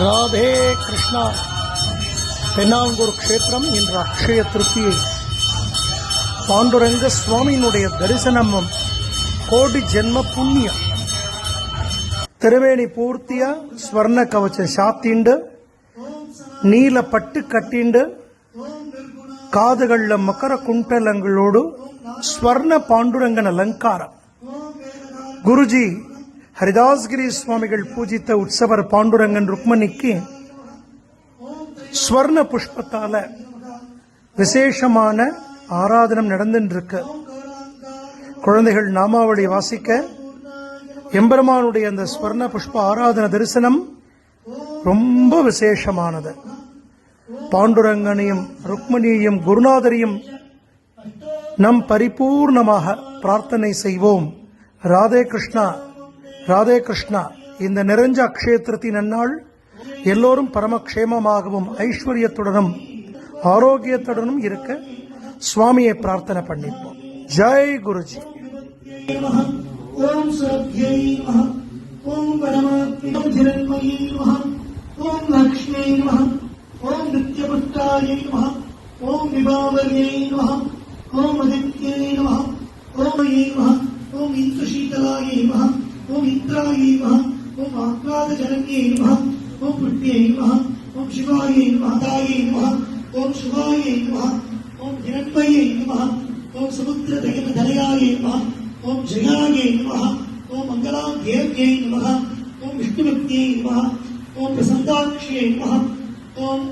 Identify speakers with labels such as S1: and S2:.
S1: ராதே கிருஷ்ணா. தென்னாங்கூர் க்ஷேத்திரம் இன்று அக்ஷய திருப்தியை பாண்டுரங்க சுவாமியினுடைய தரிசனமும் கோடி ஜென்ம புண்ணியம். திருவேணி பூர்த்தியா ஸ்வர்ண கவச்சம் சாத்திண்டு நீல பட்டு கட்டிண்டு காதுகள்ல மகர குண்டலங்களோடு ஸ்வர்ண பாண்டுரங்கன் அலங்காரம். குருஜி ஹரிதாஸ்கிரி சுவாமிகள் பூஜித்த உற்சவர் பாண்டுரங்கன் ருக்மணிக்கு ஸ்வர்ண புஷ்பத்தால விசேஷமான ஆராதனம் நடந்துருக்கு. குழந்தைகள் நாமாவளி வாசிக்க எம்பெருமானுடைய அந்த ஸ்வர்ண புஷ்ப ஆராதன தரிசனம் ரொம்ப விசேஷமானது. பாண்டுரங்கனையும் ருக்மணியையும் குருநாதரையும் நம் பரிபூர்ணமாக பிரார்த்தனை செய்வோம். ராதே கிருஷ்ணா, ராதே கிருஷ்ணா. இந்த நிறைஞ்ச அக்ஷய திருத்தி நன்னாள் எல்லோரும் பரமக்ஷேமமாகவும் ஐஸ்வர்யத்துடனும் ஆரோக்கியத்துடனும் இருக்க சுவாமியை பிரார்த்தனை பண்ணிப்போம். ஜெய் குருஜி.
S2: ஓம் சத்யை நமः. ஓம் பரமாத்மஜிரண்மயே நமः. ஓம் லக்ஷ்மே நமः. ஓம் நித்யபுஷ்டாயை நமः. ஓம் விபாவர்யை நமः. ஓம் அதித்யை நமः. ஓம் யே நமः. ஓம் இந்துஷீதலாயை நமः. ஓம் இந்திராயை நமः. ஓம் ஆக்ராதஜனன்யை நமः. ஓம் புஷ்யை நமः. ஓம் சிவாயை நமः. தாயை நமः. ஓம் சுவாயை நமः. ஓம் ஹிரண்மயே நமः. ஓம் சமுத்திரதயனதனயாயை நமः. ஓம் ஜெயாயை நமः. ஓம் மங்களாத்யேவ்யை நமः. ஓம் விஷ்ணுபக்தியை நமः. ஓம் பிரசந்தாக்ஷியை நமः. ஓம்